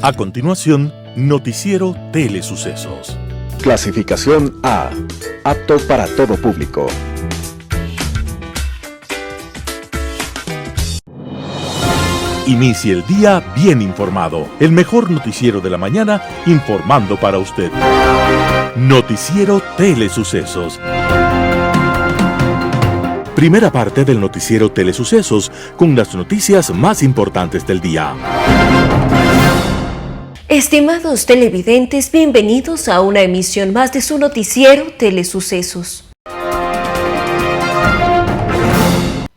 A continuación, Noticiero Telesucesos. Clasificación A. Apto para todo público. Inicie el día bien informado. El mejor noticiero de la mañana informando para usted. Noticiero Telesucesos. Primera parte del noticiero Telesucesos con las noticias más importantes del día. Estimados televidentes, bienvenidos a una emisión más de su noticiero Telesucesos.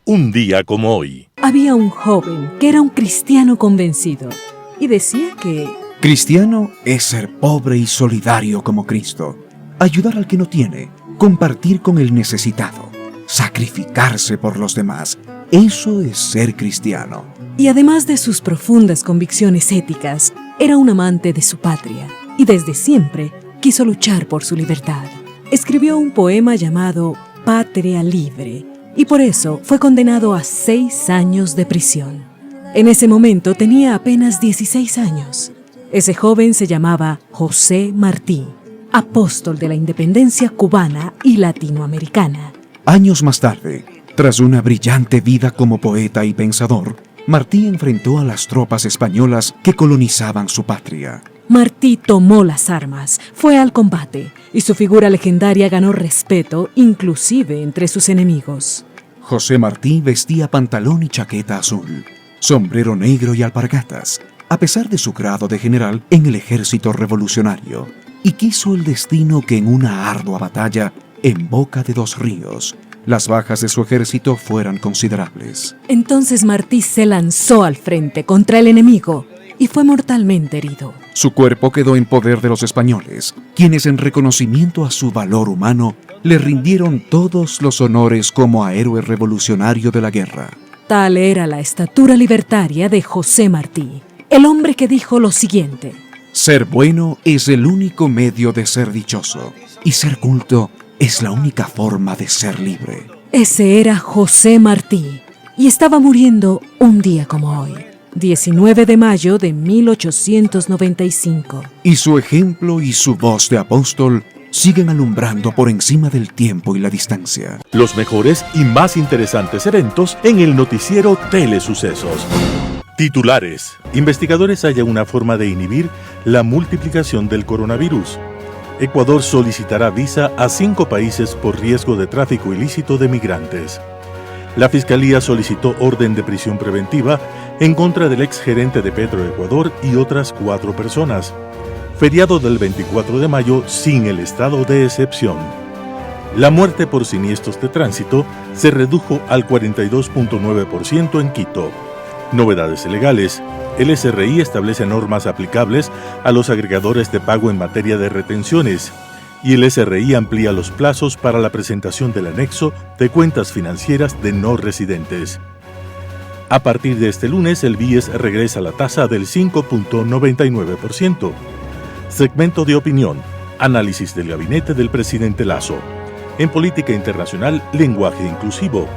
Un día como hoy. Había un joven que era un cristiano convencido y decía que cristiano es ser pobre y solidario como Cristo, ayudar al que no tiene, compartir con el necesitado, sacrificarse por los demás. Eso es ser cristiano. Y además de sus profundas convicciones éticas, era un amante de su patria y desde siempre quiso luchar por su libertad. Escribió un poema llamado Patria Libre y por eso fue condenado a 6 años de prisión. En ese momento tenía apenas 16 años. Ese joven se llamaba José Martí, apóstol de la independencia cubana y latinoamericana. Años más tarde, tras una brillante vida como poeta y pensador, Martí enfrentó a las tropas españolas que colonizaban su patria. Martí tomó las armas, fue al combate y su figura legendaria ganó respeto inclusive entre sus enemigos. José Martí vestía pantalón y chaqueta azul, sombrero negro y alpargatas, a pesar de su grado de general en el ejército revolucionario, y quiso el destino que en una ardua batalla en Boca de Dos Ríos, las bajas de su ejército fueran considerables. Entonces Martí se lanzó al frente contra el enemigo y fue mortalmente herido. Su cuerpo quedó en poder de los españoles, quienes en reconocimiento a su valor humano le rindieron todos los honores como a héroe revolucionario de la guerra. Tal era la estatura libertaria de José Martí, el hombre que dijo lo siguiente: ser bueno es el único medio de ser dichoso, y ser culto es la única forma de ser libre. Ese era José Martí, y estaba muriendo un día como hoy, 19 de mayo de 1895. Y su ejemplo y su voz de apóstol siguen alumbrando por encima del tiempo y la distancia. Los mejores y más interesantes eventos en el noticiero Telesucesos. Titulares. Investigadores hallan una forma de inhibir la multiplicación del coronavirus. Ecuador solicitará visa a 5 países por riesgo de tráfico ilícito de migrantes. La Fiscalía solicitó orden de prisión preventiva en contra del exgerente de Petroecuador y otras 4 personas. Feriado del 24 de mayo sin el estado de excepción. La muerte por siniestros de tránsito se redujo al 42.9% en Quito. Novedades legales. El SRI establece normas aplicables a los agregadores de pago en materia de retenciones y el SRI amplía los plazos para la presentación del anexo de cuentas financieras de no residentes. A partir de este lunes, el BIES regresa a la tasa del 5.99%. Segmento de opinión. Análisis del gabinete del presidente Lasso. En política internacional, lenguaje inclusivo.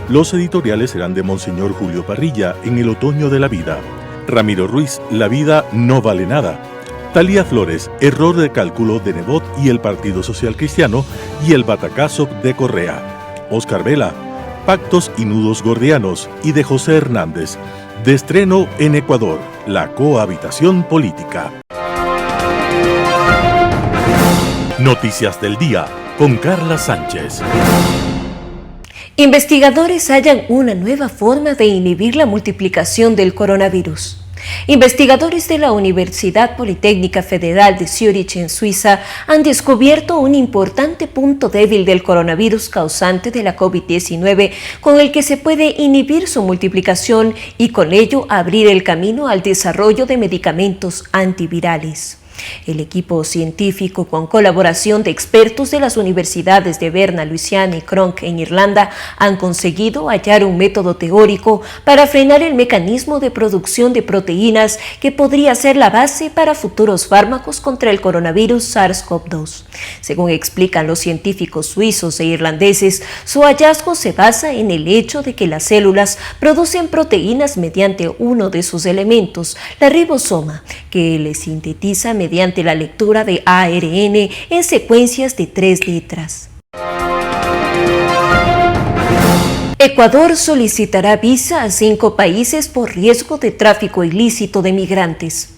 Los editoriales serán de Monseñor Julio Parrilla en El otoño de la vida. Ramiro Ruiz, La vida no vale nada. Talía Flores, Error de cálculo de Nebot y el Partido Social Cristiano y el batacazo de Correa. Oscar Vela, Pactos y nudos gordianos y de José Hernández. De estreno en Ecuador, la cohabitación política. Noticias del día con Carla Sánchez. Investigadores hallan una nueva forma de inhibir la multiplicación del coronavirus. Investigadores de la Universidad Politécnica Federal de Zúrich en Suiza han descubierto un importante punto débil del coronavirus causante de la COVID-19 con el que se puede inhibir su multiplicación y con ello abrir el camino al desarrollo de medicamentos antivirales. El equipo científico, con colaboración de expertos de las universidades de Berna, Luisiana y Cronk en Irlanda, han conseguido hallar un método teórico para frenar el mecanismo de producción de proteínas que podría ser la base para futuros fármacos contra el coronavirus SARS-CoV-2. Según explican los científicos suizos e irlandeses, su hallazgo se basa en el hecho de que las células producen proteínas mediante uno de sus elementos, la ribosoma, que les sintetiza mediante la lectura de ARN en secuencias de 3 letras. Ecuador solicitará visa a 5 países por riesgo de tráfico ilícito de migrantes.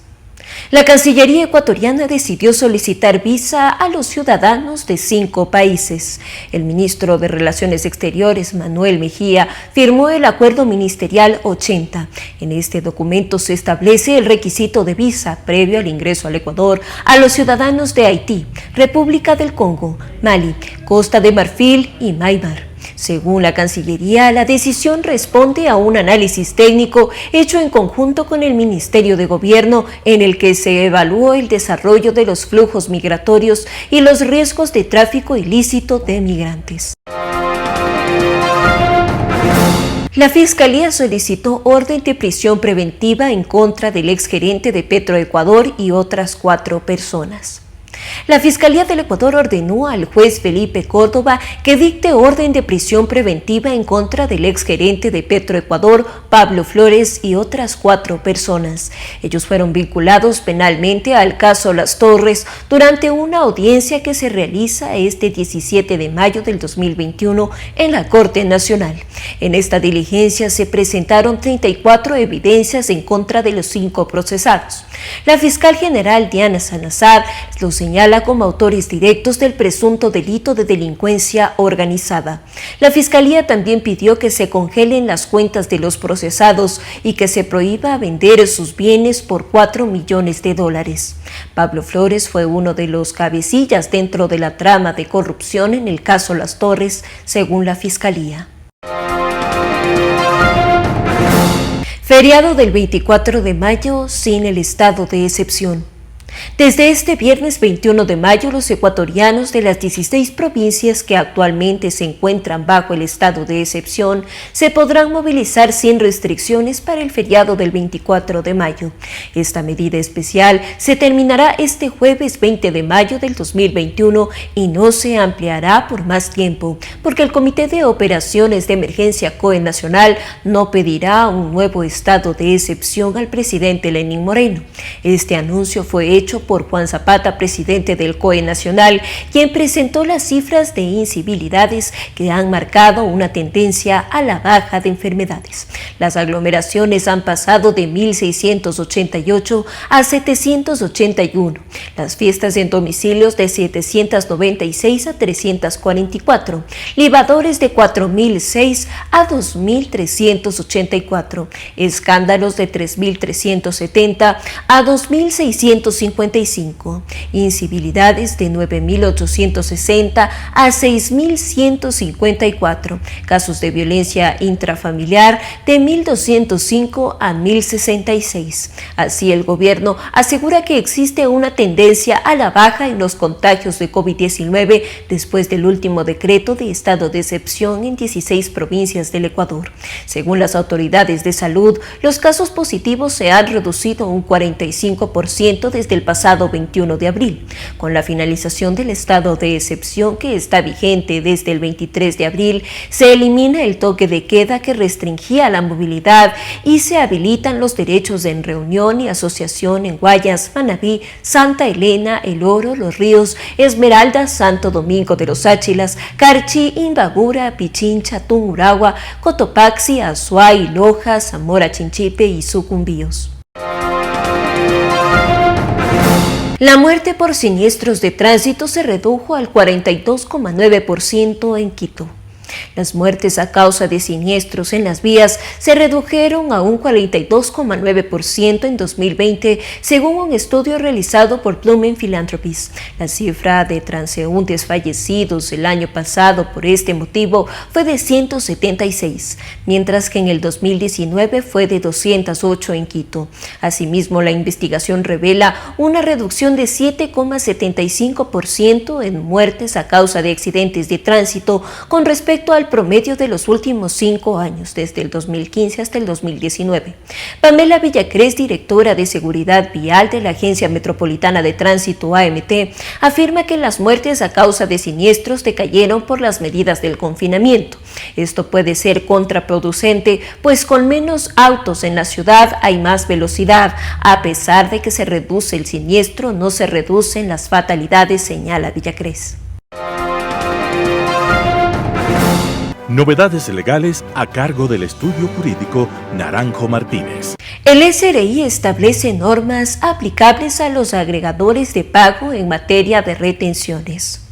La Cancillería ecuatoriana decidió solicitar visa a los ciudadanos de 5 países. El ministro de Relaciones Exteriores, Manuel Mejía, firmó el Acuerdo Ministerial 80. En este documento se establece el requisito de visa previo al ingreso al Ecuador a los ciudadanos de Haití, República del Congo, Mali, Costa de Marfil y Myanmar. Según la Cancillería, la decisión responde a un análisis técnico hecho en conjunto con el Ministerio de Gobierno, en el que se evaluó el desarrollo de los flujos migratorios y los riesgos de tráfico ilícito de migrantes. La Fiscalía solicitó orden de prisión preventiva en contra del exgerente de Petroecuador y otras 4 personas. La Fiscalía del Ecuador ordenó al juez Felipe Córdoba que dicte orden de prisión preventiva en contra del exgerente de Petroecuador, Pablo Flores, y otras 4 personas. Ellos fueron vinculados penalmente al caso Las Torres durante una audiencia que se realiza este 17 de mayo del 2021 en la Corte Nacional. En esta diligencia se presentaron 34 evidencias en contra de los 5 procesados. La fiscal general Diana Salazar los señala como autores directos del presunto delito de delincuencia organizada. La Fiscalía también pidió que se congelen las cuentas de los procesados y que se prohíba vender sus bienes por $4 millones. Pablo Flores fue uno de los cabecillas dentro de la trama de corrupción en el caso Las Torres, según la Fiscalía. Feriado del 24 de mayo sin el estado de excepción. Desde este viernes 21 de mayo, los ecuatorianos de las 16 provincias que actualmente se encuentran bajo el estado de excepción se podrán movilizar sin restricciones para el feriado del 24 de mayo. Esta medida especial se terminará este jueves 20 de mayo del 2021 y no se ampliará por más tiempo, porque el Comité de Operaciones de Emergencia COE Nacional no pedirá un nuevo estado de excepción al presidente Lenín Moreno. Este anuncio fue hecho por Juan Zapata, presidente del COE Nacional, quien presentó las cifras de incivilidades que han marcado una tendencia a la baja de enfermedades. Las aglomeraciones han pasado de 1.688 a 781, las fiestas en domicilios de 796 a 344, libadores de 4.006 a 2.384, escándalos de 3.370 a 2.650, incivilidades de 9.860 a 6.154, casos de violencia intrafamiliar de 1.205 a 1.066. Así, el gobierno asegura que existe una tendencia a la baja en los contagios de COVID-19 después del último decreto de estado de excepción en 16 provincias del Ecuador. Según las autoridades de salud, los casos positivos se han reducido un 45% desde el pasado 21 de abril. Con la finalización del estado de excepción, que está vigente desde el 23 de abril, se elimina el toque de queda que restringía la movilidad y se habilitan los derechos en reunión y asociación en Guayas, Manabí, Santa Elena, El Oro, Los Ríos, Esmeralda, Santo Domingo de los Áchilas, Carchi, Imbabura, Pichincha, Tungurahua, Cotopaxi, Azuay, Loja, Zamora Chinchipe y Sucumbíos. La muerte por siniestros de tránsito se redujo al 42,9% en Quito. Las muertes a causa de siniestros en las vías se redujeron a un 42,9% en 2020, según un estudio realizado por Blumen Philanthropies. La cifra de transeúntes fallecidos el año pasado por este motivo fue de 176, mientras que en el 2019 fue de 208 en Quito. Asimismo, la investigación revela una reducción de 7,75% en muertes a causa de accidentes de tránsito con respecto al promedio de los últimos 5 años, desde el 2015 hasta el 2019. Pamela Villacrés, directora de Seguridad Vial de la Agencia Metropolitana de Tránsito AMT, afirma que las muertes a causa de siniestros decayeron por las medidas del confinamiento. Esto puede ser contraproducente, pues con menos autos en la ciudad hay más velocidad. A pesar de que se reduce el siniestro, no se reducen las fatalidades, señala Villacrés. Novedades legales a cargo del estudio jurídico Naranjo Martínez. El SRI establece normas aplicables a los agregadores de pago en materia de retenciones.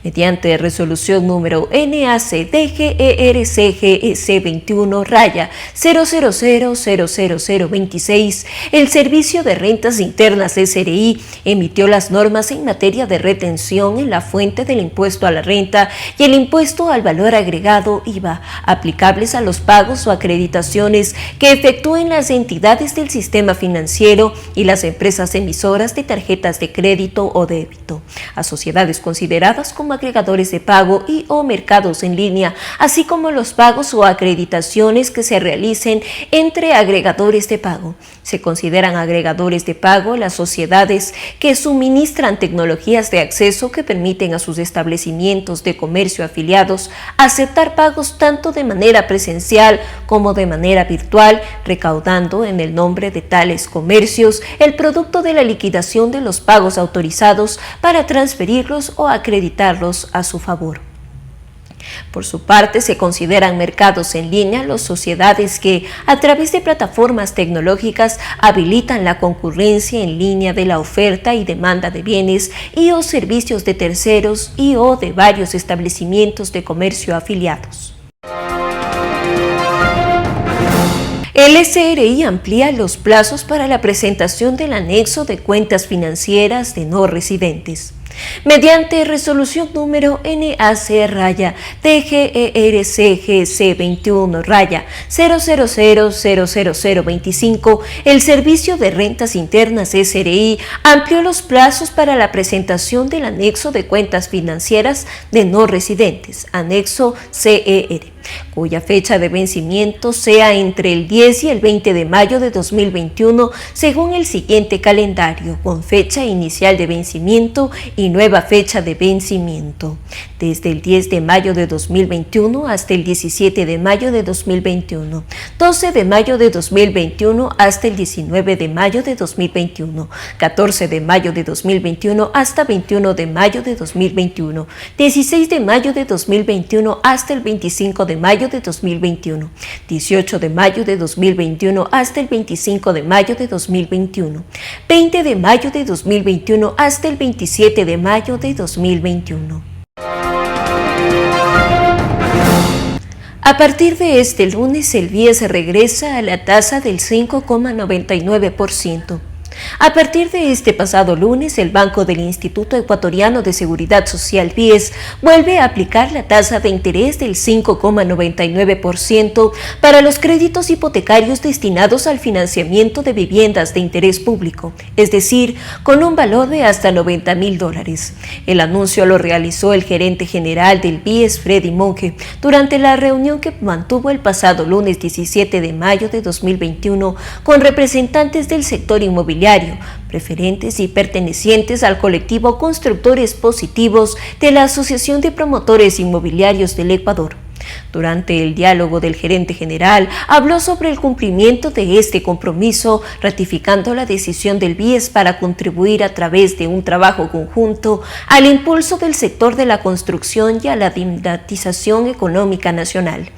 Mediante resolución número NAC-DGERC-21-0000026, el Servicio de Rentas Internas SRI emitió las normas en materia de retención en la fuente del impuesto a la renta y el impuesto al valor agregado IVA, aplicables a los pagos o acreditaciones que efectúen las entidades del sistema financiero y las empresas emisoras de tarjetas de crédito o débito, a sociedades consideradas como agregadores de pago y o mercados en línea, así como los pagos o acreditaciones que se realicen entre agregadores de pago. Se consideran agregadores de pago las sociedades que suministran tecnologías de acceso que permiten a sus establecimientos de comercio afiliados aceptar pagos tanto de manera presencial como de manera virtual, recaudando en el nombre de tales comercios el producto de la liquidación de los pagos autorizados para transferirlos o acreditarlos a su favor. Por su parte, se consideran mercados en línea las sociedades que, a través de plataformas tecnológicas, habilitan la concurrencia en línea de la oferta y demanda de bienes y o servicios de terceros y o de varios establecimientos de comercio afiliados. El SRI amplía los plazos para la presentación del anexo de cuentas financieras de no residentes. Mediante resolución número NAC-TGERC-21-0000025, el Servicio de Rentas Internas SRI amplió los plazos para la presentación del anexo de cuentas financieras de no residentes, anexo CER, cuya fecha de vencimiento sea entre el 10 y el 20 de mayo de 2021, según el siguiente calendario, con fecha inicial de vencimiento y nueva fecha de vencimiento. Desde el 10 de mayo de 2021 hasta el 17 de mayo de 2021, 12 de mayo de 2021 hasta el 19 de mayo de 2021, 14 de mayo de 2021 hasta 21 de mayo de 2021, 16 de mayo de 2021 hasta el 25 de mayo de 2021, 18 de mayo de 2021 hasta el 25 de mayo de 2021, 20 de mayo de 2021 hasta el 27 de mayo de 2021. A partir de este lunes, el BIES regresa a la tasa del 5,99%. A partir de este pasado lunes, el Banco del Instituto Ecuatoriano de Seguridad Social BIES vuelve a aplicar la tasa de interés del 5,99% para los créditos hipotecarios destinados al financiamiento de viviendas de interés público, es decir, con un valor de hasta $90.000. El anuncio lo realizó el gerente general del BIES, Freddy Monge, durante la reunión que mantuvo el pasado lunes 17 de mayo de 2021 con representantes del sector inmobiliario, preferentes y pertenecientes al colectivo Constructores Positivos de la Asociación de Promotores Inmobiliarios del Ecuador. Durante el diálogo del gerente general, habló sobre el cumplimiento de este compromiso, ratificando la decisión del BIES para contribuir a través de un trabajo conjunto al impulso del sector de la construcción y a la dinamización económica nacional.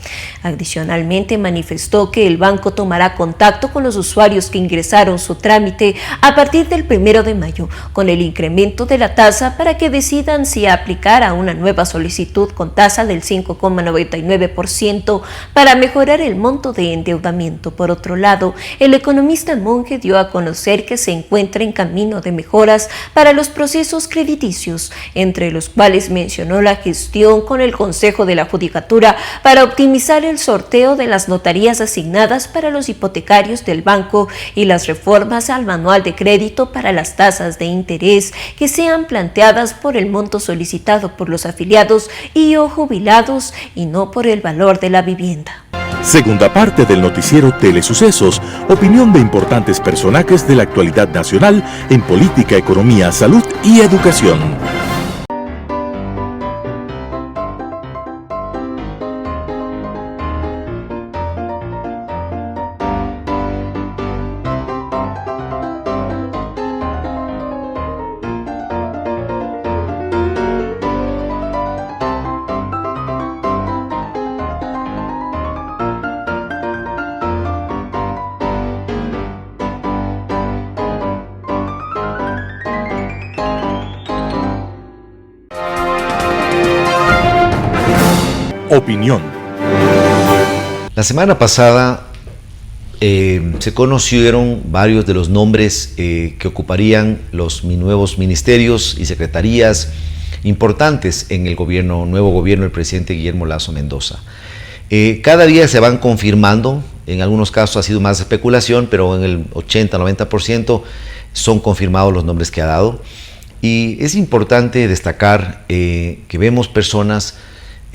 Adicionalmente, manifestó que el banco tomará contacto con los usuarios que ingresaron su trámite a partir del 1 de mayo, con el incremento de la tasa para que decidan si aplicar a una nueva solicitud con tasa del 5,99% para mejorar el monto de endeudamiento. Por otro lado, el economista Monge dio a conocer que se encuentra en camino de mejoras para los procesos crediticios, entre los cuales mencionó la gestión con el Consejo de la Judicatura para optimizar el sorteo de las notarías asignadas para los hipotecarios del banco y las reformas al manual de crédito para las tasas de interés que sean planteadas por el monto solicitado por los afiliados y o jubilados y no por el valor de la vivienda. Segunda parte del noticiero Telesucesos, opinión de importantes personajes de la actualidad nacional en política, economía, salud y educación. Opinión. La semana pasada se conocieron varios de los nombres que ocuparían los nuevos ministerios y secretarías importantes en el nuevo gobierno del presidente Guillermo Lasso Mendoza. Cada día se van confirmando, en algunos casos ha sido más especulación, pero en el 80-90% son confirmados los nombres que ha dado. Y es importante destacar que vemos personas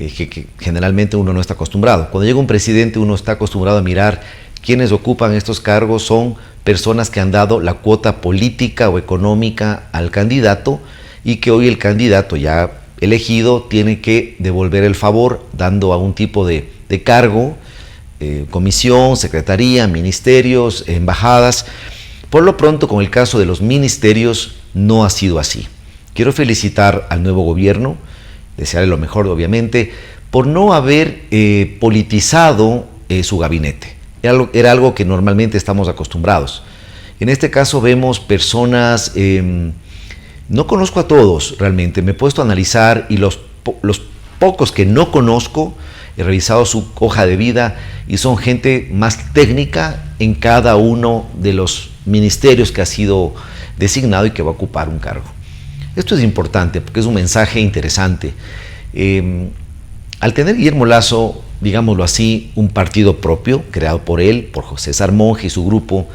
que generalmente uno no está acostumbrado. Cuando llega un presidente, uno está acostumbrado a mirar quienes ocupan estos cargos son personas que han dado la cuota política o económica al candidato y que hoy el candidato ya elegido tiene que devolver el favor dando a un tipo de cargo, comisión, secretaría, ministerios, embajadas. Por lo pronto, con el caso de los ministerios, no ha sido así. Quiero felicitar al nuevo gobierno, desearle lo mejor, obviamente, por no haber politizado su gabinete. Era algo que normalmente estamos acostumbrados. En este caso vemos personas, no conozco a todos realmente, me he puesto a analizar y los pocos que no conozco, he revisado su hoja de vida y son gente más técnica en cada uno de los ministerios que ha sido designado y que va a ocupar un cargo. Esto es importante porque es un mensaje interesante. Al tener Guillermo Lasso, digámoslo así, un partido propio, creado por él, por César Monge y su grupo,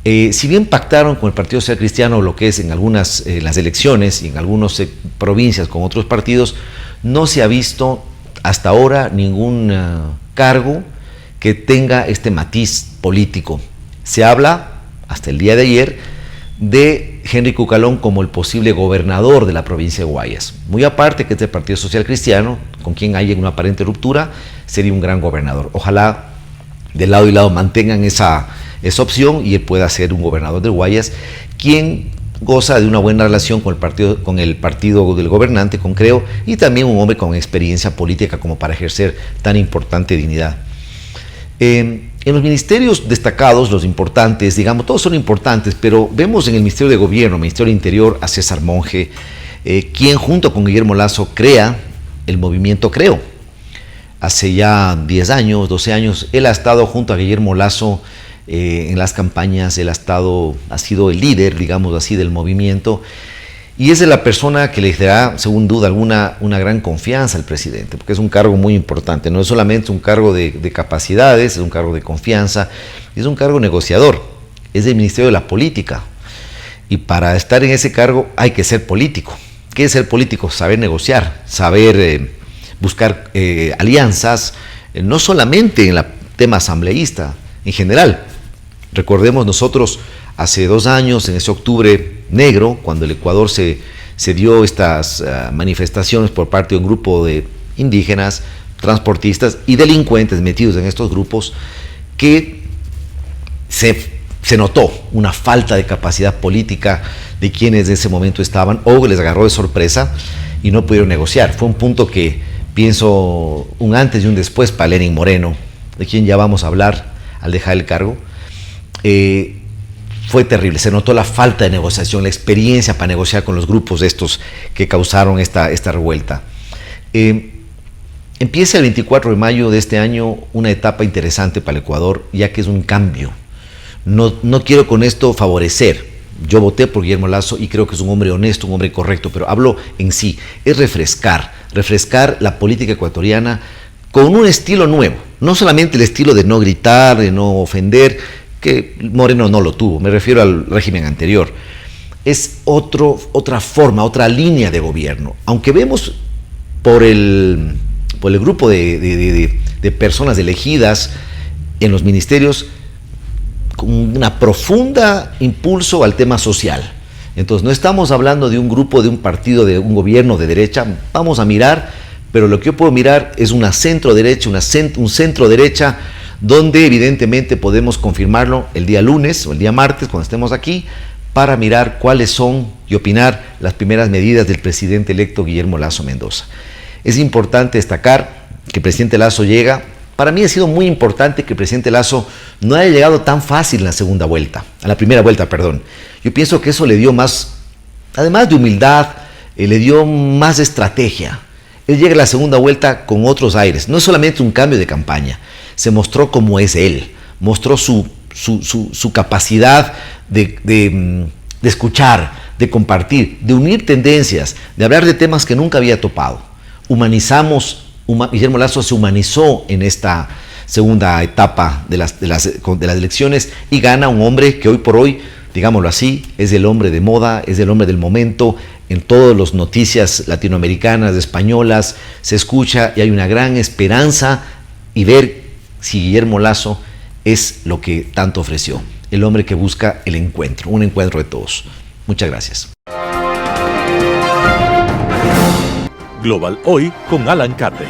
si bien pactaron con el Partido Social Cristiano lo que es en algunas las elecciones y en algunas provincias con otros partidos, no se ha visto hasta ahora ningún cargo que tenga este matiz político. Se habla, hasta el día de ayer, de Henry Cucalón como el posible gobernador de la provincia de Guayas. Muy aparte que este Partido Social Cristiano, con quien hay una aparente ruptura, sería un gran gobernador. Ojalá de lado y lado mantengan esa opción y él pueda ser un gobernador de Guayas, quien goza de una buena relación con el partido del gobernante, con Creo, y también un hombre con experiencia política como para ejercer tan importante dignidad. En los ministerios destacados, los importantes, digamos, todos son importantes, pero vemos en el Ministerio de Gobierno, Ministerio del Interior, a César Monge, quien junto con Guillermo Lasso crea el movimiento Creo. Hace ya 10 años, 12 años, él ha estado junto a Guillermo Lasso en las campañas, él ha sido el líder, digamos así, del movimiento, y es de la persona que le dará, según duda alguna, una gran confianza al presidente, porque es un cargo muy importante, no es solamente un cargo de capacidades, es un cargo de confianza, es un cargo negociador, es del Ministerio de la Política, y para estar en ese cargo hay que ser político. ¿Qué es ser político? Saber negociar, saber buscar alianzas, no solamente en el tema asambleísta, en general. Recordemos nosotros hace 2 años, en ese octubre negro, cuando el Ecuador se dio estas manifestaciones por parte de un grupo de indígenas transportistas y delincuentes metidos en estos grupos que se notó una falta de capacidad política de quienes en ese momento estaban, o les agarró de sorpresa y no pudieron negociar. Fue un punto que pienso un antes y un después para Lenín Moreno, de quien ya vamos a hablar al dejar el cargo. Fue terrible, se notó la falta de negociación, la experiencia para negociar con los grupos estos que causaron esta revuelta. Empieza el 24 de mayo de este año una etapa interesante para el Ecuador, ya que es un cambio. No quiero con esto favorecer. Yo voté por Guillermo Lasso y creo que es un hombre honesto, un hombre correcto, pero hablo en sí, es refrescar la política ecuatoriana con un estilo nuevo. No solamente el estilo de no gritar, de no ofender, que Moreno no lo tuvo, me refiero al régimen anterior. Es otra forma, otra línea de gobierno. Aunque vemos por el grupo de personas elegidas en los ministerios con una profunda impulso al tema social. Entonces no estamos hablando de un grupo, de un partido, de un gobierno de derecha. Vamos a mirar, pero lo que yo puedo mirar es una centro derecha, un centro derecha, donde evidentemente podemos confirmarlo el día lunes o el día martes cuando estemos aquí, para mirar cuáles son y opinar las primeras medidas del presidente electo Guillermo Lasso Mendoza. Es importante destacar que el presidente Lasso llega. Para mí ha sido muy importante que el presidente Lasso no haya llegado tan fácil en la primera vuelta. Yo pienso que eso le dio más, además de humildad, le dio más estrategia. Él llega a la segunda vuelta con otros aires. No es solamente un cambio de campaña, se mostró cómo es él, mostró su capacidad de escuchar, de compartir, de unir tendencias, de hablar de temas que nunca había topado. Guillermo Lasso se humanizó en esta segunda etapa de las elecciones y gana un hombre que hoy por hoy, digámoslo así, es el hombre de moda, es el hombre del momento. En todas las noticias latinoamericanas, españolas, se escucha y hay una gran esperanza y ver si Guillermo Lasso es lo que tanto ofreció, el hombre que busca el encuentro, un encuentro de todos. Muchas gracias. Global Hoy con Alan Carden.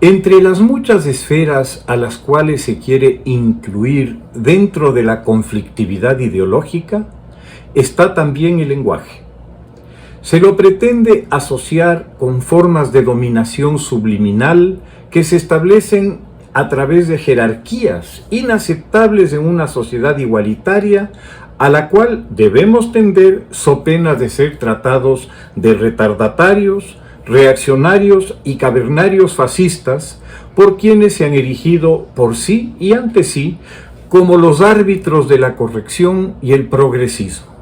Entre las muchas esferas a las cuales se quiere incluir dentro de la conflictividad ideológica está también el lenguaje. Se lo pretende asociar con formas de dominación subliminal que se establecen a través de jerarquías inaceptables en una sociedad igualitaria a la cual debemos tender so pena de ser tratados de retardatarios, reaccionarios y cavernarios fascistas por quienes se han erigido por sí y ante sí como los árbitros de la corrección y el progresismo.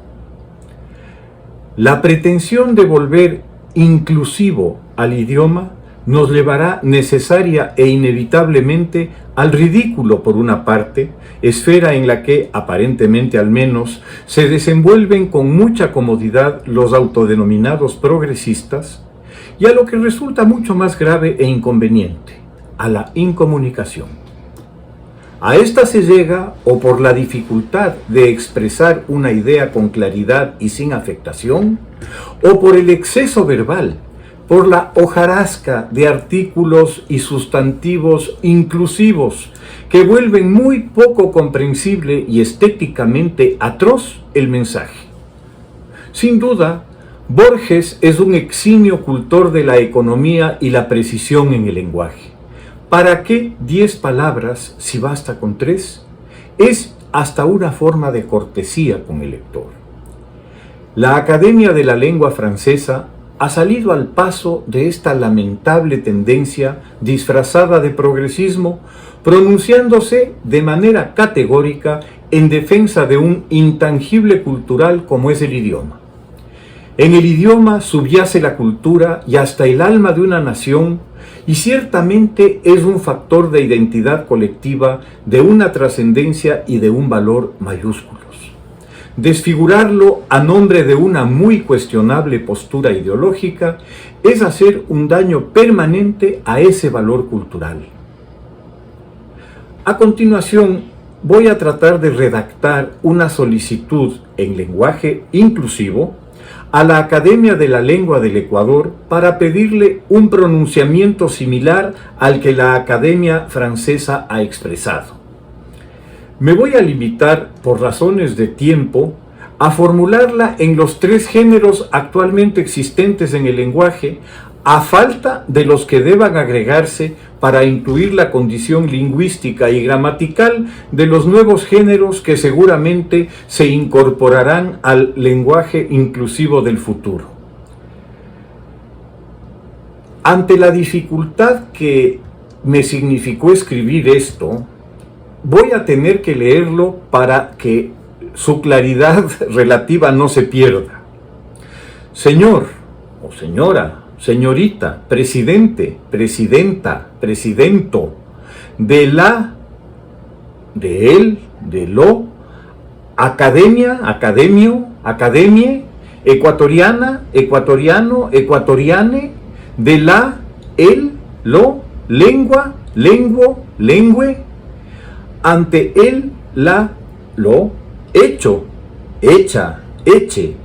La pretensión de volver inclusivo al idioma nos llevará necesaria e inevitablemente al ridículo por una parte, esfera en la que, aparentemente al menos, se desenvuelven con mucha comodidad los autodenominados progresistas, y a lo que resulta mucho más grave e inconveniente, a la incomunicación. A esta se llega o por la dificultad de expresar una idea con claridad y sin afectación, o por el exceso verbal, por la hojarasca de artículos y sustantivos inclusivos que vuelven muy poco comprensible y estéticamente atroz el mensaje. Sin duda, Borges es un eximio cultor de la economía y la precisión en el lenguaje. ¿Para qué 10 palabras si basta con 3? Es hasta una forma de cortesía con el lector. La Academia de la Lengua Francesa ha salido al paso de esta lamentable tendencia disfrazada de progresismo, pronunciándose de manera categórica en defensa de un intangible cultural como es el idioma. En el idioma subyace la cultura y hasta el alma de una nación, y ciertamente es un factor de identidad colectiva de una trascendencia y de un valor mayúsculos. Desfigurarlo a nombre de una muy cuestionable postura ideológica es hacer un daño permanente a ese valor cultural. A continuación, voy a tratar de redactar una solicitud en lenguaje inclusivo a la Academia de la Lengua del Ecuador para pedirle un pronunciamiento similar al que la Academia Francesa ha expresado. Me voy a limitar, por razones de tiempo, a formularla en los 3 géneros actualmente existentes en el lenguaje, a falta de los que deban agregarse para incluir la condición lingüística y gramatical de los nuevos géneros que seguramente se incorporarán al lenguaje inclusivo del futuro. Ante la dificultad que me significó escribir esto, voy a tener que leerlo para que su claridad relativa no se pierda. Señor o señora, señorita, presidente, presidenta, presidento, de la, de él, de lo, academia, academio, academie, ecuatoriana, ecuatoriano, ecuatoriane, de la, el, lo, lengua, lenguo, lengüe, ante él, la, lo, hecho, hecha, eche,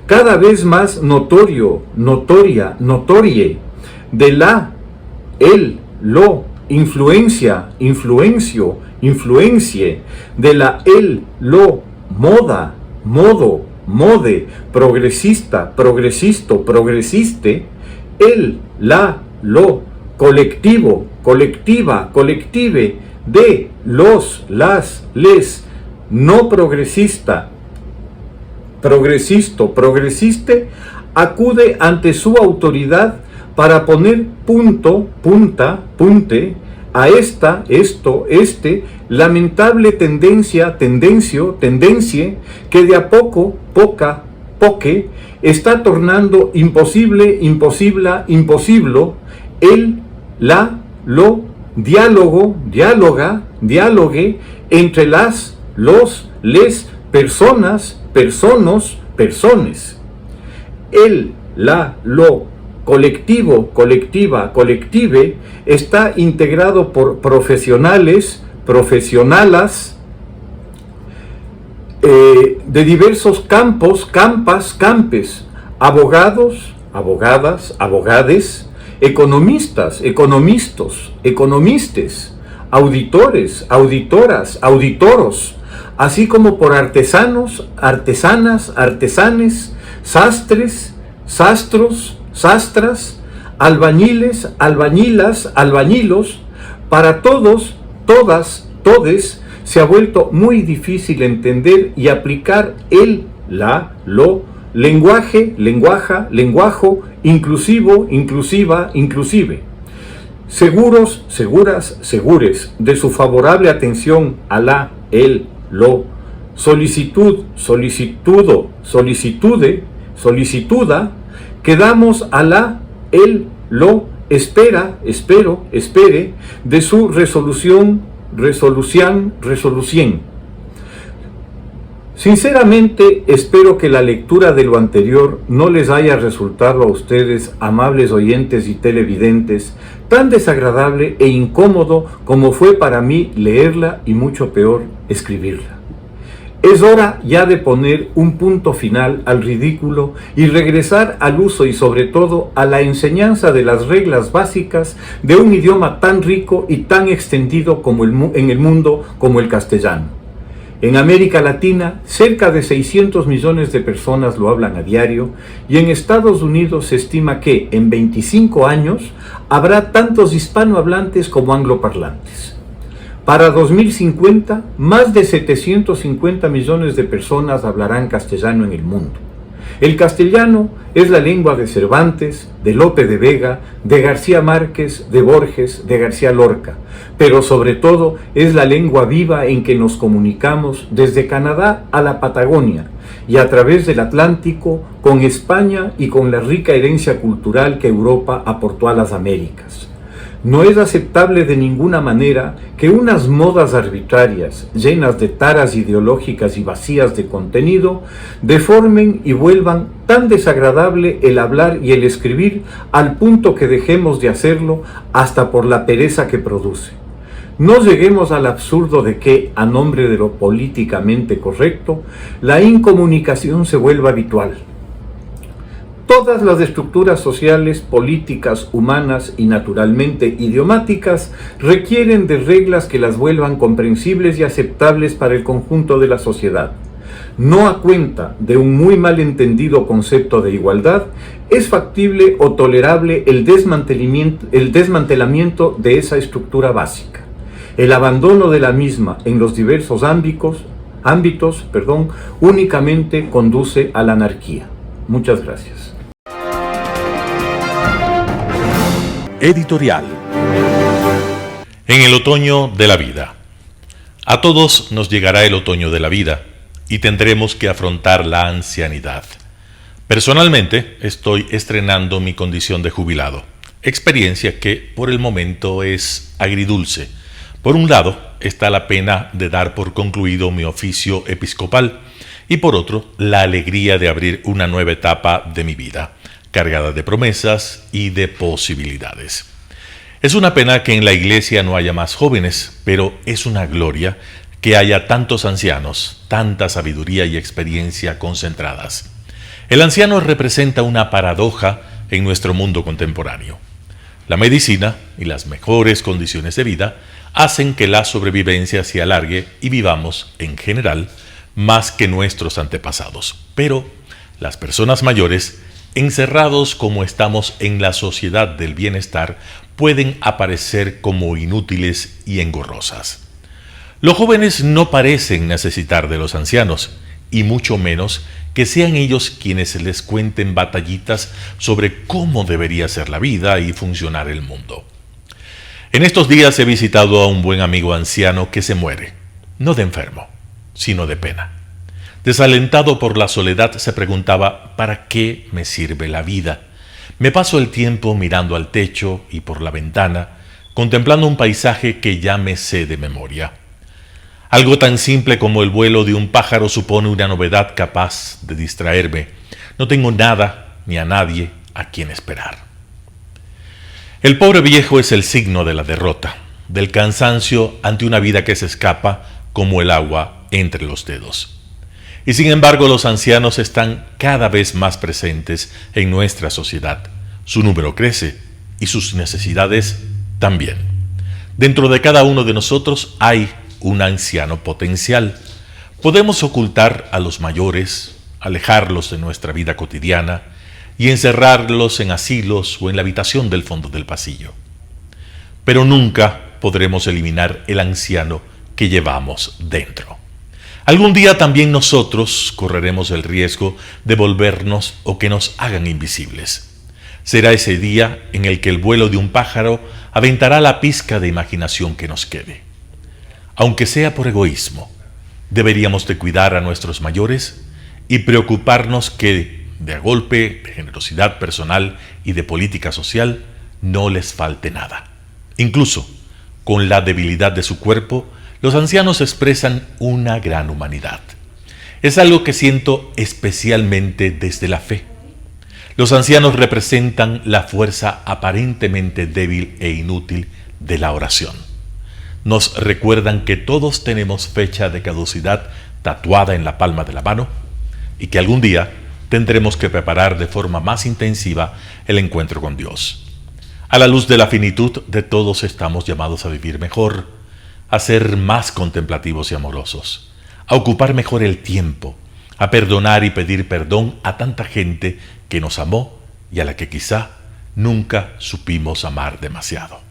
cada vez más notorio, notoria, notorie, de la, el, lo, influencia, influencio, influencie, de la, el, lo, moda, modo, mode, progresista, progresisto, progresiste, el, la, lo, colectivo, colectiva, colective, de, los, las, les, no progresista, progresisto, progresiste, acude ante su autoridad para poner punto, punta, punte, a esta, esto, este, lamentable tendencia, tendencio, tendencie, que de a poco, poca, poque, está tornando imposible, imposibla, imposiblo, el, la, lo, diálogo, diáloga, diálogue, entre las, los, les, personas, personos, persones. El, la, lo, colectivo, colectiva, colective, está integrado por profesionales, profesionalas, de diversos campos, campas, campes, abogados, abogadas, abogades, economistas, economistas, economistes, auditores, auditoras, auditoros, así como por artesanos, artesanas, artesanes, sastres, sastros, sastras, albañiles, albañilas, albañilos. Para todos, todas, todes, se ha vuelto muy difícil entender y aplicar el, la, lo, lenguaje, lenguaja, lenguajo, inclusivo, inclusiva, inclusive. Seguros, seguras, segures de su favorable atención a la, el, lo, solicitud, solicitudo, solicitude, solicituda, quedamos a la, el, lo, espera, espero, espere, de su resolución, resolución, resolución. Sinceramente, espero que la lectura de lo anterior no les haya resultado a ustedes, amables oyentes y televidentes, tan desagradable e incómodo como fue para mí leerla y mucho peor escribirla. Es hora ya de poner un punto final al ridículo y regresar al uso y sobre todo a la enseñanza de las reglas básicas de un idioma tan rico y tan extendido como en el mundo como el castellano. En América Latina, cerca de 600 millones de personas lo hablan a diario y en Estados Unidos se estima que en 25 años habrá tantos hispanohablantes como angloparlantes. Para 2050, más de 750 millones de personas hablarán castellano en el mundo. El castellano es la lengua de Cervantes, de Lope de Vega, de García Márquez, de Borges, de García Lorca, pero sobre todo es la lengua viva en que nos comunicamos desde Canadá a la Patagonia y a través del Atlántico con España y con la rica herencia cultural que Europa aportó a las Américas. No es aceptable de ninguna manera que unas modas arbitrarias, llenas de taras ideológicas y vacías de contenido, deformen y vuelvan tan desagradable el hablar y el escribir al punto que dejemos de hacerlo hasta por la pereza que produce. No lleguemos al absurdo de que, a nombre de lo políticamente correcto, la incomunicación se vuelva habitual. Todas las estructuras sociales, políticas, humanas y naturalmente idiomáticas requieren de reglas que las vuelvan comprensibles y aceptables para el conjunto de la sociedad. No a cuenta de un muy mal entendido concepto de igualdad, es factible o tolerable el desmantelamiento de esa estructura básica. El abandono de la misma en los diversos ámbitos, únicamente conduce a la anarquía. Muchas gracias. Editorial. En el otoño de la vida. A todos nos llegará el otoño de la vida y tendremos que afrontar la ancianidad. Personalmente, estoy estrenando mi condición de jubilado, experiencia que por el momento es agridulce. Por un lado, está la pena de dar por concluido mi oficio episcopal y por otro, la alegría de abrir una nueva etapa de mi vida, cargada de promesas y de posibilidades. Es una pena que en la iglesia no haya más jóvenes, pero es una gloria que haya tantos ancianos, tanta sabiduría y experiencia concentradas. El anciano representa una paradoja en nuestro mundo contemporáneo. La medicina y las mejores condiciones de vida hacen que la sobrevivencia se alargue y vivamos, en general, más que nuestros antepasados. Pero las personas mayores, encerrados como estamos en la sociedad del bienestar, pueden aparecer como inútiles y engorrosas. Los jóvenes no parecen necesitar de los ancianos, y mucho menos que sean ellos quienes les cuenten batallitas sobre cómo debería ser la vida y funcionar el mundo. En estos días he visitado a un buen amigo anciano que se muere, no de enfermo, sino de pena. Desalentado por la soledad, se preguntaba: ¿para qué me sirve la vida? Me paso el tiempo mirando al techo y por la ventana, contemplando un paisaje que ya me sé de memoria. Algo tan simple como el vuelo de un pájaro supone una novedad capaz de distraerme. No tengo nada ni a nadie a quien esperar. El pobre viejo es el signo de la derrota, del cansancio ante una vida que se escapa como el agua entre los dedos. Y sin embargo, los ancianos están cada vez más presentes en nuestra sociedad. Su número crece y sus necesidades también. Dentro de cada uno de nosotros hay un anciano potencial. Podemos ocultar a los mayores, alejarlos de nuestra vida cotidiana y encerrarlos en asilos o en la habitación del fondo del pasillo. Pero nunca podremos eliminar el anciano que llevamos dentro. Algún día también nosotros correremos el riesgo de volvernos o que nos hagan invisibles. Será ese día en el que el vuelo de un pájaro aventará la pizca de imaginación que nos quede. Aunque sea por egoísmo, deberíamos de cuidar a nuestros mayores y preocuparnos que, de a golpe, de generosidad personal y de política social, no les falte nada. Incluso, con la debilidad de su cuerpo, los ancianos expresan una gran humanidad. Es algo que siento especialmente desde la fe. Los ancianos representan la fuerza aparentemente débil e inútil de la oración. Nos recuerdan que todos tenemos fecha de caducidad tatuada en la palma de la mano y que algún día tendremos que preparar de forma más intensiva el encuentro con Dios. A la luz de la finitud de todos estamos llamados a vivir mejor, a ser más contemplativos y amorosos, a ocupar mejor el tiempo, a perdonar y pedir perdón a tanta gente que nos amó y a la que quizá nunca supimos amar demasiado.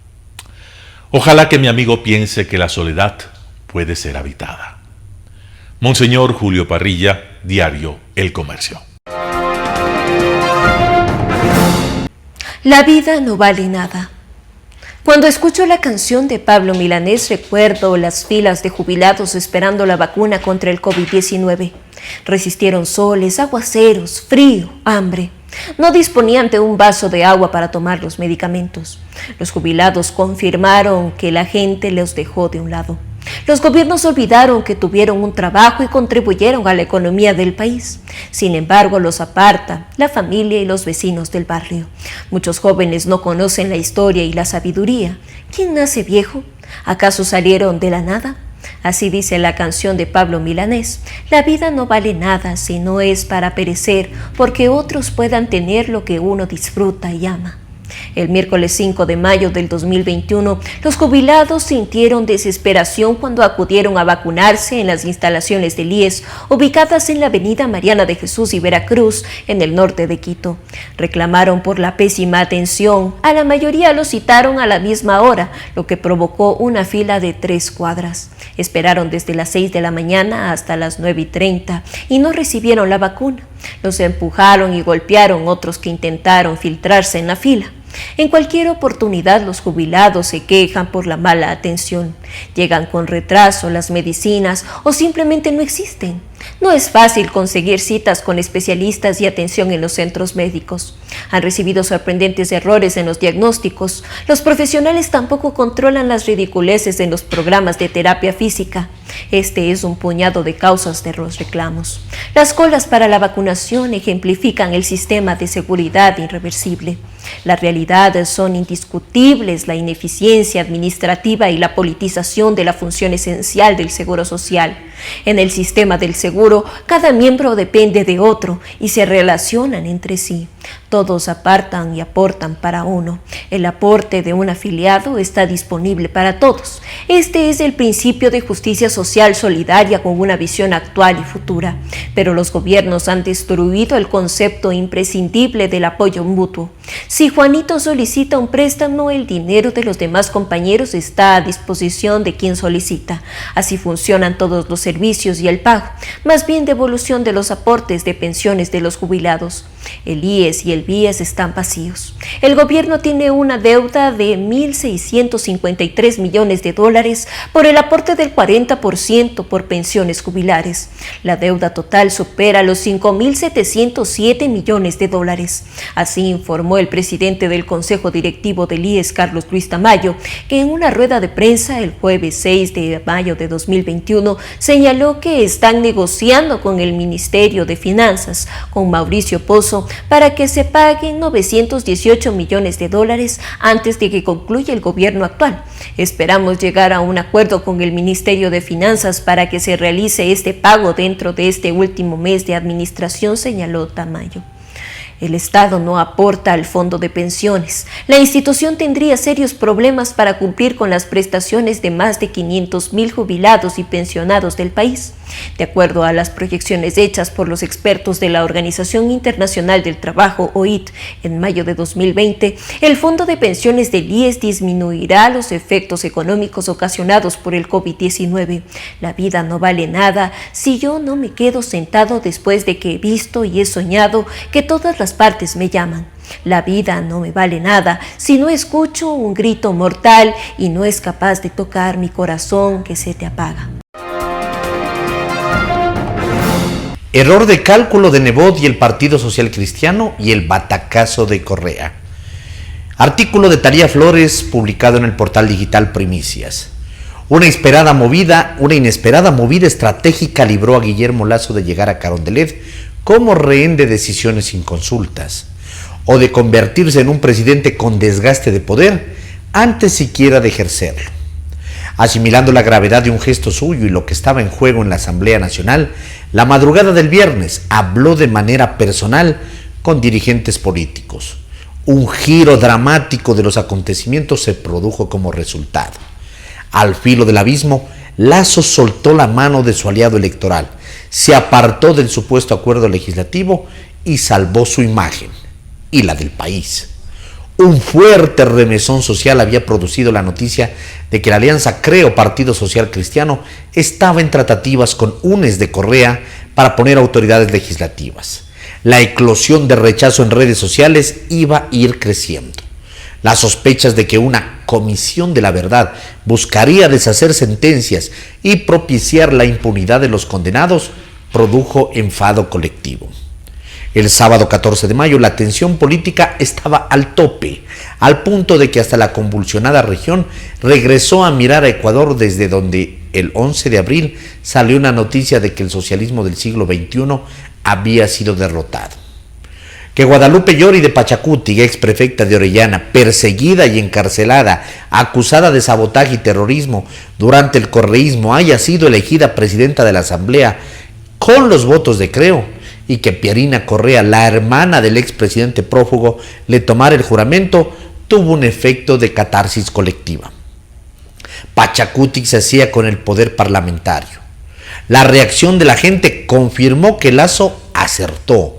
Ojalá que mi amigo piense que la soledad puede ser habitada. Monseñor Julio Parrilla, Diario El Comercio. La vida no vale nada. Cuando escucho la canción de Pablo Milanés, recuerdo las filas de jubilados esperando la vacuna contra el COVID-19. Resistieron soles, aguaceros, frío, hambre. No disponían de un vaso de agua para tomar los medicamentos. Los jubilados confirmaron que la gente los dejó de un lado. Los gobiernos olvidaron que tuvieron un trabajo y contribuyeron a la economía del país. Sin embargo, los aparta la familia y los vecinos del barrio. Muchos jóvenes no conocen la historia y la sabiduría. ¿Quién nace viejo? ¿Acaso salieron de la nada? Así dice la canción de Pablo Milanés: la vida no vale nada si no es para perecer, porque otros puedan tener lo que uno disfruta y ama. El miércoles 5 de mayo del 2021, los jubilados sintieron desesperación cuando acudieron a vacunarse en las instalaciones del IES, ubicadas en la avenida Mariana de Jesús y Veracruz, en el norte de Quito. Reclamaron por la pésima atención. A la mayoría los citaron a la misma hora, lo que provocó una fila de 3 cuadras. Esperaron desde las 6 de la mañana hasta las 9:30 y no recibieron la vacuna. Los empujaron y golpearon otros que intentaron filtrarse en la fila. En cualquier oportunidad los jubilados se quejan por la mala atención. Llegan con retraso las medicinas o simplemente no existen. No es fácil conseguir citas con especialistas y atención en los centros médicos. Han recibido sorprendentes errores en los diagnósticos. Los profesionales tampoco controlan las ridiculeces en los programas de terapia física. Este es un puñado de causas de los reclamos. Las colas para la vacunación ejemplifican el sistema de seguridad irreversible. Las realidades son indiscutibles: la ineficiencia administrativa y la politización de la función esencial del seguro social. En el sistema del seguro, cada miembro depende de otro y se relacionan entre sí. Todos apartan y aportan para uno. El aporte de un afiliado está disponible para todos. Este es el principio de justicia social solidaria con una visión actual y futura. Pero los gobiernos han destruido el concepto imprescindible del apoyo mutuo. Si Juanito solicita un préstamo, el dinero de los demás compañeros está a disposición de quien solicita. Así funcionan todos los servicios y el pago, más bien devolución de los aportes de pensiones de los jubilados. El IES y el BIES están vacíos. El gobierno tiene una deuda de $1.653 millones por el aporte del 40% por pensiones jubilares. La deuda total supera los $5.707 millones. Así informó el presidente del Consejo Directivo del IES, Carlos Luis Tamayo, que en una rueda de prensa el jueves 6 de mayo de 2021 señaló que están negociando con el Ministerio de Finanzas, con Mauricio Pozo, para que se paguen $918 millones antes de que concluya el gobierno actual. Esperamos llegar a un acuerdo con el Ministerio de Finanzas para que se realice este pago dentro de este último mes de administración, señaló Tamayo. El Estado no aporta al fondo de pensiones. La institución tendría serios problemas para cumplir con las prestaciones de más de 500,000 jubilados y pensionados del país. De acuerdo a las proyecciones hechas por los expertos de la Organización Internacional del Trabajo, OIT, en mayo de 2020, el fondo de pensiones del IES disminuirá los efectos económicos ocasionados por el COVID-19. La vida no vale nada si yo no me quedo sentado después de que he visto y he soñado que todas las partes me llaman. La vida no me vale nada si no escucho un grito mortal y no es capaz de tocar mi corazón que se te apaga. Error de cálculo de Nebot y el Partido Social Cristiano y el batacazo de Correa. Artículo de Talía Flores publicado en el portal digital Primicias. Una inesperada movida estratégica libró a Guillermo Lasso de llegar a Carondelet como rehén de decisiones sin consultas, o de convertirse en un presidente con desgaste de poder antes siquiera de ejercerlo. Asimilando la gravedad de un gesto suyo y lo que estaba en juego en la Asamblea Nacional, la madrugada del viernes habló de manera personal con dirigentes políticos. Un giro dramático de los acontecimientos se produjo como resultado. Al filo del abismo, Lasso soltó la mano de su aliado electoral, se apartó del supuesto acuerdo legislativo y salvó su imagen y la del país. Un fuerte remesón social había producido la noticia de que la alianza Creo Partido Social Cristiano estaba en tratativas con UNES de Correa para poner autoridades legislativas. La eclosión de rechazo en redes sociales iba a ir creciendo. Las sospechas de que una comisión de la verdad buscaría deshacer sentencias y propiciar la impunidad de los condenados produjo enfado colectivo. El sábado 14 de mayo la tensión política estaba al tope, al punto de que hasta la convulsionada región regresó a mirar a Ecuador, desde donde el 11 de abril salió una noticia de que el socialismo del siglo XXI había sido derrotado. Que Guadalupe Llori de Pachacuti, ex prefecta de Orellana, perseguida y encarcelada, acusada de sabotaje y terrorismo durante el correísmo, haya sido elegida presidenta de la Asamblea con los votos de Creo, y que Pierina Correa, la hermana del expresidente prófugo, le tomara el juramento, tuvo un efecto de catarsis colectiva. Pachacuti se hacía con el poder parlamentario. La reacción de la gente confirmó que Lasso acertó,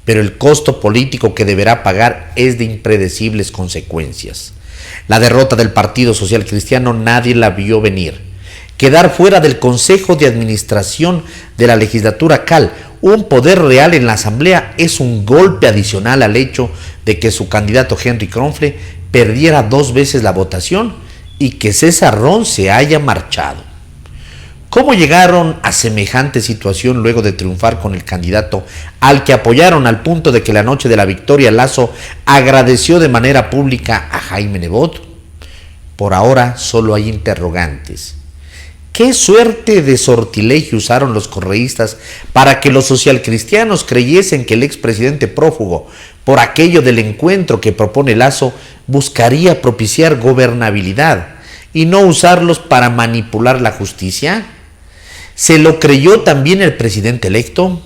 pero el costo político que deberá pagar es de impredecibles consecuencias. La derrota del Partido Social Cristiano nadie la vio venir. Quedar fuera del Consejo de Administración de la legislatura CAL, un poder real en la Asamblea, es un golpe adicional al hecho de que su candidato Henry Kronfle perdiera 2 veces la votación y que César Ron se haya marchado. ¿Cómo llegaron a semejante situación luego de triunfar con el candidato al que apoyaron, al punto de que la noche de la victoria Lasso agradeció de manera pública a Jaime Nebot? Por ahora solo hay interrogantes. ¿Qué suerte de sortilegio usaron los correístas para que los socialcristianos creyesen que el expresidente prófugo, por aquello del encuentro que propone Lasso, buscaría propiciar gobernabilidad y no usarlos para manipular la justicia? ¿Se lo creyó también el presidente electo?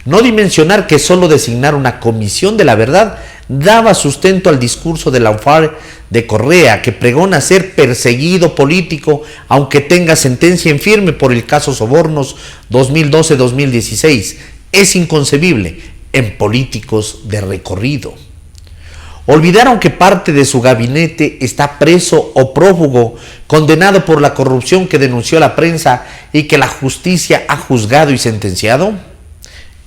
No dimensionar que solo designar una comisión de la verdad daba sustento al discurso de la UFAR de Correa, que pregona ser perseguido político aunque tenga sentencia en firme por el caso Sobornos 2012-2016. Es inconcebible en políticos de recorrido. Olvidaron que parte de su gabinete está preso o prófugo, condenado por la corrupción que denunció la prensa y que la justicia ha juzgado y sentenciado.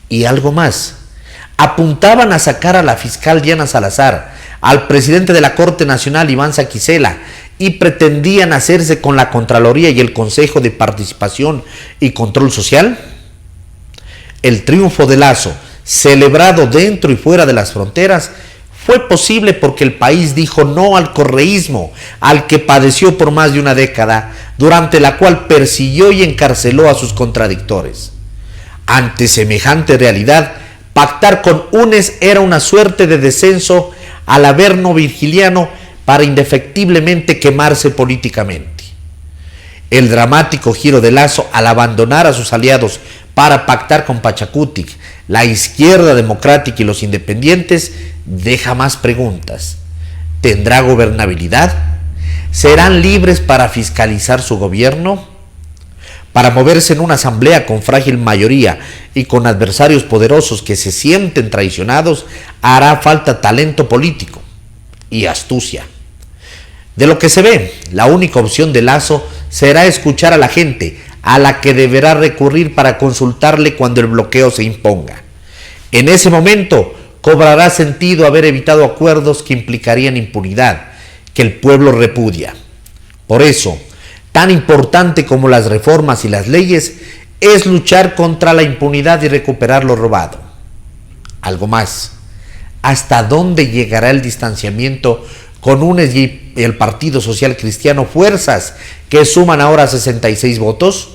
Y algo más, apuntaban a sacar a la fiscal Diana Salazar, al presidente de la Corte Nacional Iván Saquicela, y pretendían hacerse con la Contraloría y el Consejo de Participación y Control Social. El triunfo de Lasso, celebrado dentro y fuera de las fronteras, fue posible porque el país dijo no al correísmo, al que padeció por más de una década, durante la cual persiguió y encarceló a sus contradictores. Ante semejante realidad, pactar con UNES era una suerte de descenso al averno virgiliano para indefectiblemente quemarse políticamente. El dramático giro de Lasso al abandonar a sus aliados para pactar con Pachacuti, la izquierda democrática y los independientes deja más preguntas. ¿Tendrá gobernabilidad? ¿Serán libres para fiscalizar su gobierno? Para moverse en una asamblea con frágil mayoría y con adversarios poderosos que se sienten traicionados, hará falta talento político y astucia. De lo que se ve, la única opción de Lasso será escuchar a la gente, a la que deberá recurrir para consultarle cuando el bloqueo se imponga. En ese momento cobrará sentido haber evitado acuerdos que implicarían impunidad, que el pueblo repudia. Por eso, tan importante como las reformas y las leyes es luchar contra la impunidad y recuperar lo robado. Algo más, ¿hasta dónde llegará el distanciamiento con UNES y el Partido Social Cristiano, fuerzas que suman ahora 66 votos?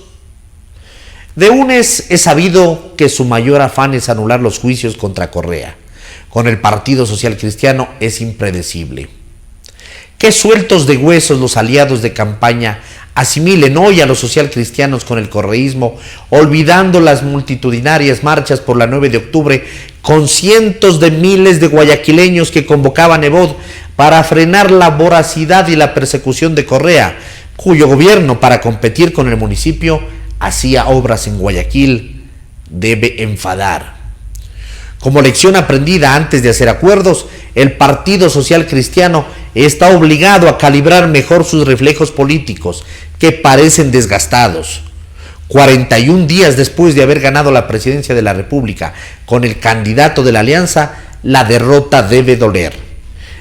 De UNES es sabido que su mayor afán es anular los juicios contra Correa. Con el Partido Social Cristiano es impredecible. Qué sueltos de huesos los aliados de campaña asimilen hoy a los socialcristianos con el correísmo, olvidando las multitudinarias marchas por la 9 de octubre con cientos de miles de guayaquileños que convocaba Nebot para frenar la voracidad y la persecución de Correa, cuyo gobierno, para competir con el municipio, hacía obras en Guayaquil. Debe enfadar. Como lección aprendida antes de hacer acuerdos, el Partido Social Cristiano está obligado a calibrar mejor sus reflejos políticos, que parecen desgastados. 41 días después de haber ganado la presidencia de la República con el candidato de la alianza, la derrota debe doler.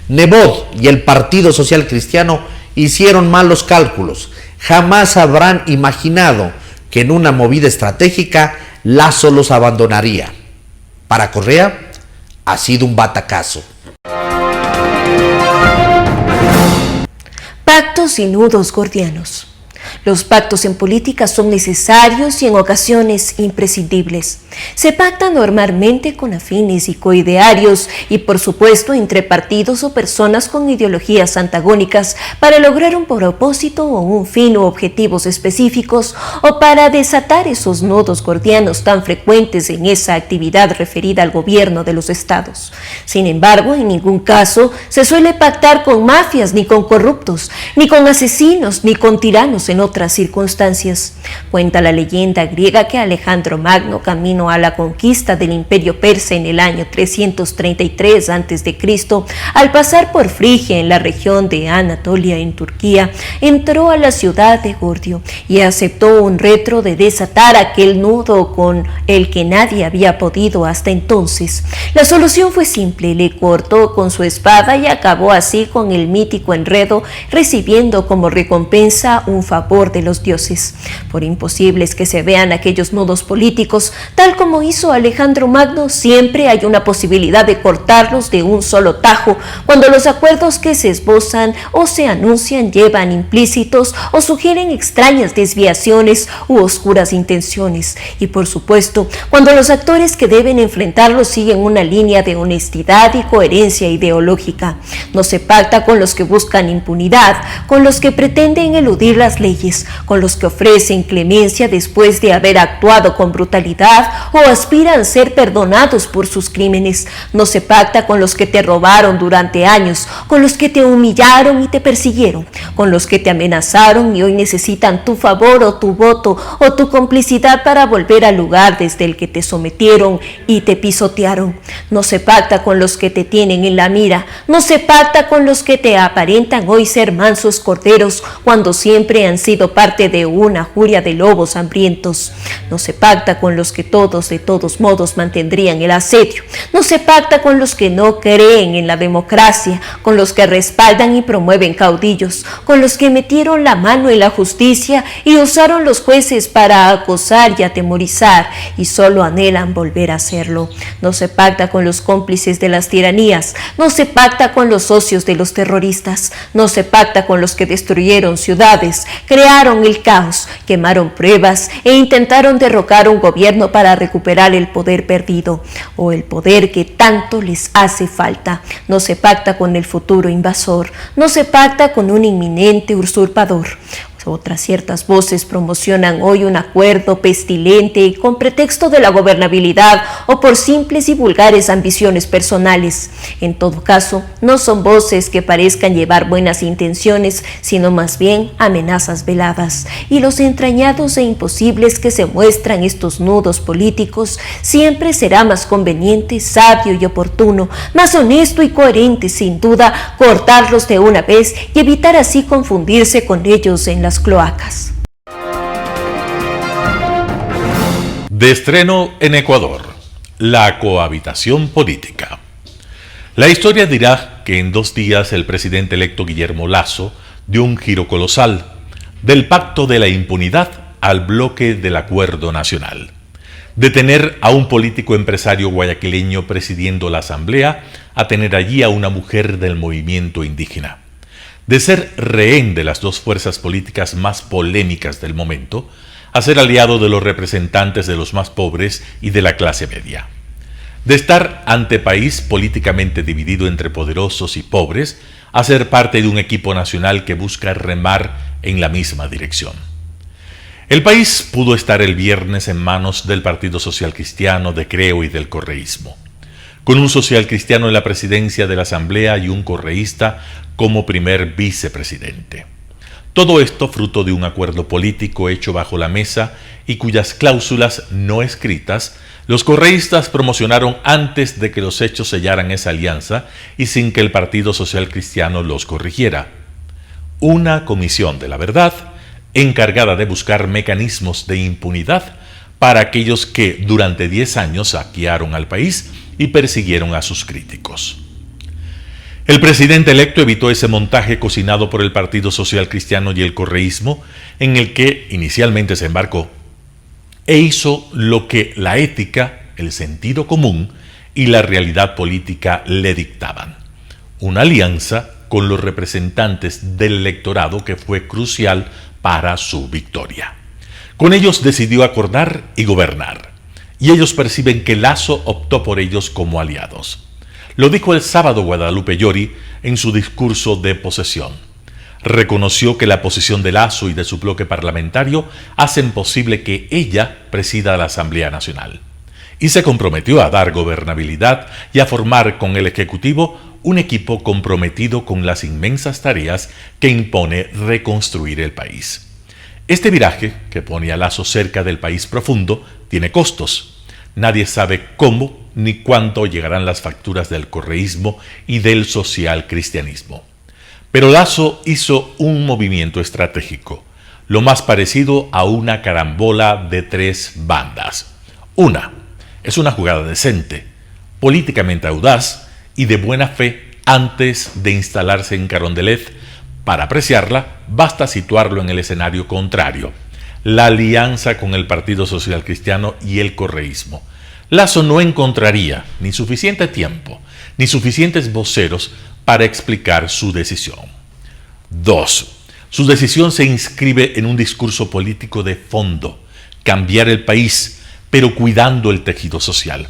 Nebot y el Partido Social Cristiano hicieron malos cálculos. Jamás habrán imaginado que en una movida estratégica Lasso los abandonaría. Para Correa ha sido un batacazo. Pactos y nudos gordianos. Los pactos en política son necesarios y en ocasiones imprescindibles. Se pacta normalmente con afines y coidearios y por supuesto entre partidos o personas con ideologías antagónicas para lograr un propósito o un fin o objetivos específicos o para desatar esos nodos gordianos tan frecuentes en esa actividad referida al gobierno de los estados. Sin embargo, en ningún caso se suele pactar con mafias ni con corruptos, ni con asesinos ni con tiranos en otras circunstancias. Cuenta la leyenda griega que Alejandro Magno, camino a la conquista del imperio persa en el año 333 a.C., al pasar por Frigia en la región de Anatolia en Turquía, entró a la ciudad de Gordio y aceptó un reto de desatar aquel nudo con el que nadie había podido hasta entonces. La solución fue simple: le cortó con su espada y acabó así con el mítico enredo, recibiendo como recompensa un favor de los dioses. Por imposibles que se vean aquellos nudos políticos, tal como hizo Alejandro Magno, siempre hay una posibilidad de cortarlos de un solo tajo cuando los acuerdos que se esbozan o se anuncian llevan implícitos o sugieren extrañas desviaciones u oscuras intenciones. Y por supuesto, cuando los actores que deben enfrentarlos siguen una línea de honestidad y coherencia ideológica. No se pacta con los que buscan impunidad, con los que pretenden eludir las leyes, con los que ofrecen clemencia después de haber actuado con brutalidad o aspiran a ser perdonados por sus crímenes. No se pacta con los que te robaron durante años, con los que te humillaron y te persiguieron, con los que te amenazaron y hoy necesitan tu favor o tu voto o tu complicidad para volver al lugar desde el que te sometieron y te pisotearon. No se pacta con los que te tienen en la mira, no se pacta con los que te aparentan hoy ser mansos corderos cuando siempre han sido parte de una juria de lobos hambrientos. No se pacta con los que todos de todos modos mantendrían el asedio. No se pacta con los que no creen en la democracia, con los que respaldan y promueven caudillos, con los que metieron la mano en la justicia y usaron los jueces para acosar y atemorizar y solo anhelan volver a hacerlo. No se pacta con los cómplices de las tiranías, no se pacta con los socios de los terroristas, no se pacta con los que destruyeron ciudades, crearon el caos, quemaron pruebas e intentaron derrocar un gobierno para recuperar el poder perdido o el poder que tanto les hace falta. No se pacta con el futuro invasor, no se pacta con un inminente usurpador. Otras ciertas voces promocionan hoy un acuerdo pestilente con pretexto de la gobernabilidad o por simples y vulgares ambiciones personales. En todo caso, no son voces que parezcan llevar buenas intenciones, sino más bien amenazas veladas. Y los entrañados e imposibles que se muestran estos nudos políticos, siempre será más conveniente, sabio y oportuno, más honesto y coherente sin duda, cortarlos de una vez y evitar así confundirse con ellos en las cloacas. De estreno en Ecuador, la cohabitación política. La historia dirá que en 2 días el presidente electo Guillermo Lasso dio un giro colosal, del pacto de la impunidad al bloque del acuerdo nacional. De tener a un político empresario guayaquileño presidiendo la asamblea, a tener allí a una mujer del movimiento indígena. De ser rehén de las 2 fuerzas políticas más polémicas del momento, a ser aliado de los representantes de los más pobres y de la clase media. De estar ante país políticamente dividido entre poderosos y pobres, a ser parte de un equipo nacional que busca remar en la misma dirección. El país pudo estar el viernes en manos del Partido Social Cristiano, de Creo y del correísmo, con un social cristiano en la presidencia de la Asamblea y un correísta como primer vicepresidente. Todo esto fruto de un acuerdo político hecho bajo la mesa y cuyas cláusulas no escritas los correístas promocionaron antes de que los hechos sellaran esa alianza y sin que el Partido Social Cristiano los corrigiera. Una comisión de la verdad encargada de buscar mecanismos de impunidad para aquellos que durante 10 años saquearon al país y persiguieron a sus críticos. El presidente electo evitó ese montaje cocinado por el Partido Social Cristiano y el correísmo, en el que inicialmente se embarcó, e hizo lo que la ética, el sentido común y la realidad política le dictaban: una alianza con los representantes del electorado que fue crucial para su victoria. Con ellos decidió acordar y gobernar, y ellos perciben que Lasso optó por ellos como aliados. Lo dijo el sábado Guadalupe Llori en su discurso de posesión. Reconoció que la posición de Lasso y de su bloque parlamentario hacen posible que ella presida la Asamblea Nacional. Y se comprometió a dar gobernabilidad y a formar con el Ejecutivo un equipo comprometido con las inmensas tareas que impone reconstruir el país. Este viraje, que pone a Lasso cerca del país profundo, tiene costos. Nadie sabe cómo ni cuánto llegarán las facturas del correísmo y del social cristianismo. Pero Lasso hizo un movimiento estratégico, lo más parecido a una carambola de 3 bandas. Una es una jugada decente, políticamente audaz y de buena fe antes de instalarse en Carondelet. Para apreciarla, basta situarlo en el escenario contrario, la alianza con el Partido Social Cristiano y el correísmo. Lasso no encontraría ni suficiente tiempo, ni suficientes voceros para explicar su decisión. 2. Su decisión se inscribe en un discurso político de fondo, cambiar el país, pero cuidando el tejido social.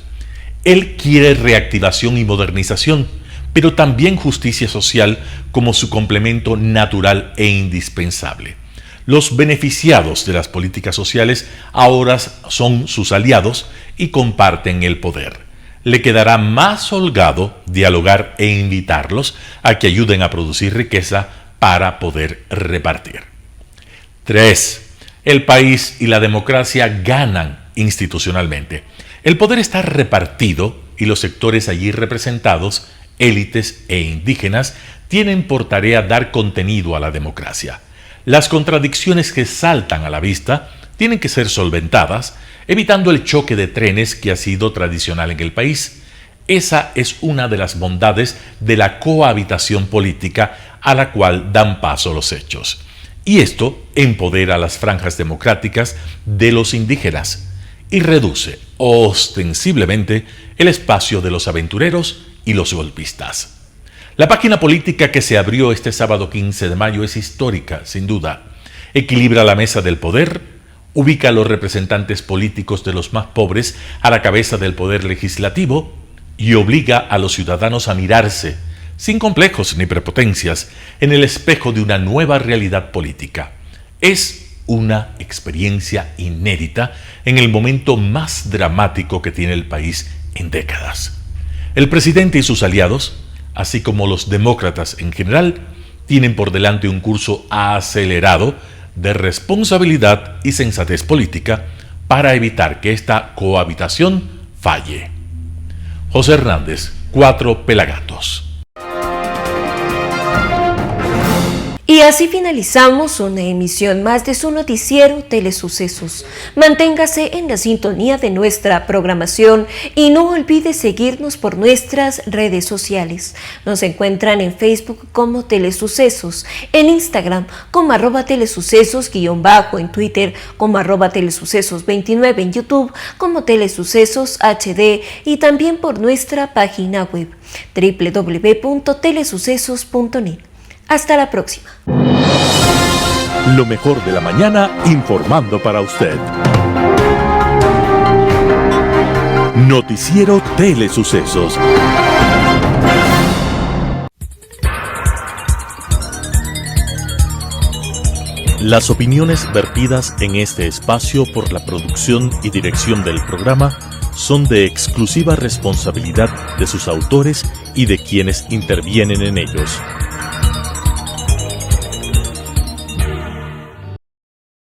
Él quiere reactivación y modernización, pero también justicia social como su complemento natural e indispensable. Los beneficiados de las políticas sociales ahora son sus aliados y comparten el poder. Le quedará más holgado dialogar e invitarlos a que ayuden a producir riqueza para poder repartir. 3. El país y la democracia ganan institucionalmente. El poder está repartido y los sectores allí representados, élites e indígenas, tienen por tarea dar contenido a la democracia. Las contradicciones que saltan a la vista tienen que ser solventadas, evitando el choque de trenes que ha sido tradicional en el país. Esa es una de las bondades de la cohabitación política a la cual dan paso los hechos. Y esto empodera a las franjas democráticas de los indígenas y reduce ostensiblemente el espacio de los aventureros y los golpistas. La página política que se abrió este sábado 15 de mayo es histórica, sin duda. Equilibra la mesa del poder, ubica a los representantes políticos de los más pobres a la cabeza del poder legislativo y obliga a los ciudadanos a mirarse, sin complejos ni prepotencias, en el espejo de una nueva realidad política. Es una experiencia inédita en el momento más dramático que tiene el país en décadas. El presidente y sus aliados, así como los demócratas en general, tienen por delante un curso acelerado de responsabilidad y sensatez política para evitar que esta cohabitación falle. José Hernández, 4 Pelagatos. Y así finalizamos una emisión más de su noticiero Telesucesos. Manténgase en la sintonía de nuestra programación y no olvide seguirnos por nuestras redes sociales. Nos encuentran en Facebook como Telesucesos, en Instagram como @telesucesos_, en Twitter como @telesucesos29, en YouTube como Telesucesos HD y también por nuestra página web www.telesucesos.net. Hasta la próxima. Lo mejor de la mañana informando para usted. Noticiero Telesucesos. Las opiniones vertidas en este espacio por la producción y dirección del programa son de exclusiva responsabilidad de sus autores y de quienes intervienen en ellos.